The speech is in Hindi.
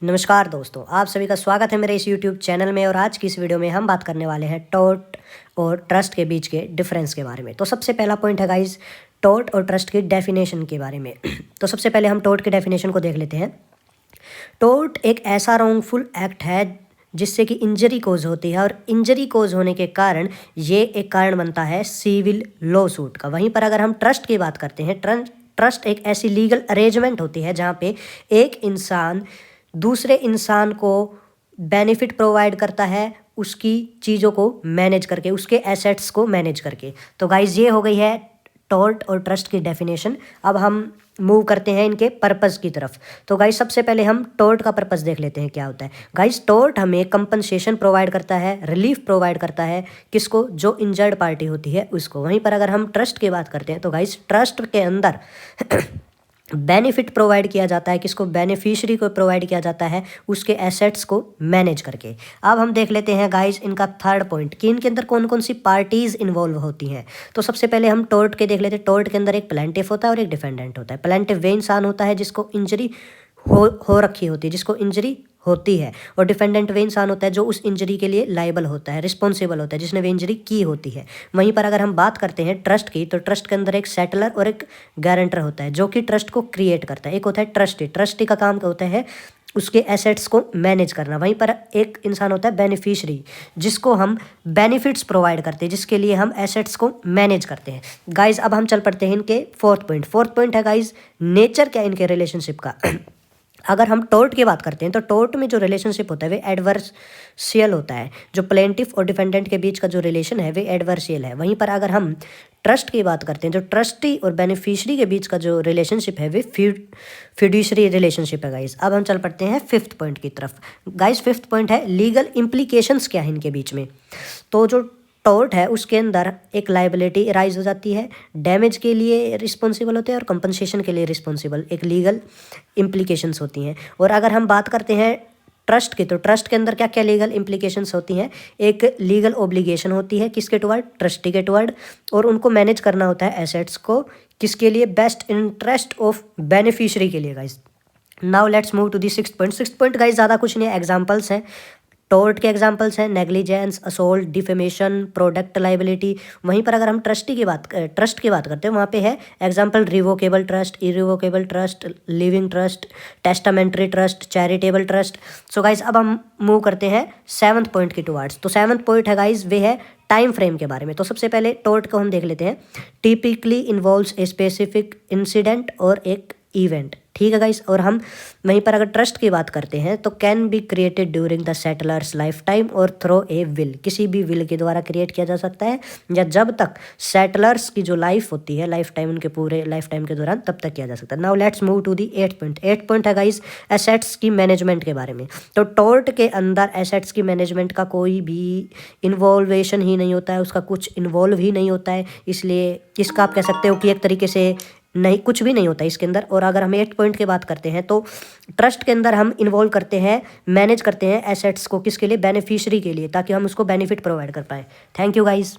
नमस्कार दोस्तों, आप सभी का स्वागत है मेरे इस YouTube चैनल में। और आज की इस वीडियो में हम बात करने वाले हैं टॉर्ट और ट्रस्ट के बीच के डिफरेंस के बारे में। तो सबसे पहला पॉइंट है गाइस, टॉर्ट और ट्रस्ट की डेफिनेशन के बारे में। तो सबसे पहले हम टॉर्ट की डेफिनेशन को देख लेते हैं। टॉर्ट एक ऐसा रॉन्गफुल एक्ट है जिससे कि इंजरी कोज होती है, और इंजरी कोज होने के कारण ये एक कारण बनता है सिविल लॉ सूट का। वहीं पर अगर हम ट्रस्ट की बात करते हैं, ट्रस्ट एक ऐसी लीगल अरेंजमेंट होती है जहाँ पे एक इंसान दूसरे इंसान को बेनिफिट प्रोवाइड करता है, उसकी चीज़ों को मैनेज करके, उसके एसेट्स को मैनेज करके। तो गाइज ये हो गई है टॉर्ट और ट्रस्ट की डेफिनेशन। अब हम मूव करते हैं इनके पर्पस की तरफ। तो गाइज सबसे पहले हम टॉर्ट का पर्पस देख लेते हैं क्या होता है। गाइज टॉर्ट हमें कंपनसेशन प्रोवाइड करता है, रिलीफ प्रोवाइड करता है, किसको? जो इंजर्ड पार्टी होती है उसको। वहीं पर अगर हम ट्रस्ट की बात करते हैं तो गाइज ट्रस्ट के अंदर बेनिफिट प्रोवाइड किया जाता है, किसको? बेनिफिशियरी को प्रोवाइड किया जाता है उसके एसेट्स को मैनेज करके। अब हम देख लेते हैं गाइस इनका थर्ड पॉइंट कि इनके अंदर कौन कौन सी पार्टीज इन्वॉल्व होती हैं। तो सबसे पहले हम टॉर्ट के देख लेते हैं। टॉर्ट के अंदर एक प्लेंटिफ होता है और एक डिफेंडेंट होता है। प्लेंटिफ वे इंसान होता है जिसको इंजरी हो रखी होती है, जिसको इंजरी होती है, और डिफेंडेंट वे इंसान होता है जो उस इंजरी के लिए लाइबल होता है, रिस्पॉन्सिबल होता है, जिसने वे इंजरी की होती है। वहीं पर अगर हम बात करते हैं ट्रस्ट की, तो ट्रस्ट के अंदर एक सेटलर और एक गारंटर होता है जो कि ट्रस्ट को क्रिएट करता है। एक होता है ट्रस्टी। ट्रस्टी का काम होता है उसके एसेट्स को मैनेज करना। वहीं पर एक इंसान होता है बेनिफिशियरी, जिसको हम बेनिफिट्स प्रोवाइड करते हैं, जिसके लिए हम एसेट्स को मैनेज करते हैं। गाइज अब हम चल पड़ते हैं इनके फोर्थ पॉइंट। फोर्थ पॉइंट है गाइज नेचर क्या इनके रिलेशनशिप का। अगर हम टॉर्ट की बात करते हैं तो टॉर्ट में जो रिलेशनशिप होता है वे एडवर्सियल होता है। जो प्लेंटिफ और डिफेंडेंट के बीच का जो रिलेशन है वे एडवर्सियल है। वहीं पर अगर हम ट्रस्ट की बात करते हैं, जो ट्रस्टी और बेनिफिशियरी के बीच का जो रिलेशनशिप है वे फिड्यूशरी रिलेशनशिप है। गाइस अब हम चल पड़ते हैं फिफ्थ पॉइंट की तरफ। गाइस फिफ्थ पॉइंट है लीगल इम्प्लीकेशंस क्या है इनके बीच में। तो जो टॉर्ट है उसके अंदर एक लाइबिलिटी राइज हो जाती है, डैमेज के लिए रिस्पॉन्सिबल होते हैं और कंपनसेशन के लिए रिस्पॉन्सिबल, एक लीगल इम्प्लीकेशंस होती हैं। और अगर हम बात करते हैं ट्रस्ट की, तो ट्रस्ट के अंदर क्या क्या लीगल इम्प्लीकेशंस होती हैं। एक लीगल ऑब्लिगेशन होती है, किसके टुवर्ड? ट्रस्टी के टुवर्ड, और उनको मैनेज करना होता है एसेट्स को, किसके लिए? बेस्ट इंटरेस्ट ऑफ बेनिफिशियरी के लिए। Guys now let's move to the sixth point. Sixth point guys ज़्यादा कुछ नहीं है, एग्जाम्पल्स हैं। टॉर्ट के एग्जांपल्स हैं negligence, assault, defamation, product liability. वहीं पर अगर हम ट्रस्ट की बात करते हैं, वहाँ पे है example revocable trust, irrevocable trust, living trust, testamentary trust, charitable trust. So guys अब हम मूव करते हैं सेवन्थ पॉइंट की टुवर्ड्स। तो सेवन्थ पॉइंट है गाइज वे है टाइम फ्रेम के बारे में। तो सबसे पहले टॉर्ट को हम देख लेते हैं। Typically involves a specific incident और एक इवेंट। ठीक है गाइस। और हम वहीं पर अगर ट्रस्ट की बात करते हैं तो can be created during the settlers life time और थ्रो ए विल। किसी भी विल के द्वारा क्रिएट किया जा सकता है, या जब तक सेटलर्स की जो लाइफ होती है, लाइफ टाइम, उनके पूरे लाइफ टाइम के दौरान, तब तक किया जा सकता है। Now let's move to the eight point. Eight point है गाइस एसेट्स की मैनेजमेंट के बारे में। तो टॉर्ट के अंदर एसेट्स की मैनेजमेंट का कोई भी इन्वॉल्वेशन ही नहीं होता है, उसका कुछ इन्वॉल्व ही नहीं होता है, इसलिए इसका आप कह सकते हो कि एक तरीके से नहीं, कुछ भी नहीं होता इसके अंदर। और अगर हम 8 पॉइंट की बात करते हैं तो ट्रस्ट के अंदर हम इन्वॉल्व करते हैं, मैनेज करते हैं एसेट्स को, किसके लिए? बेनिफिशियरी के लिए, ताकि हम उसको बेनिफिट प्रोवाइड कर पाएँ। Thank you guys.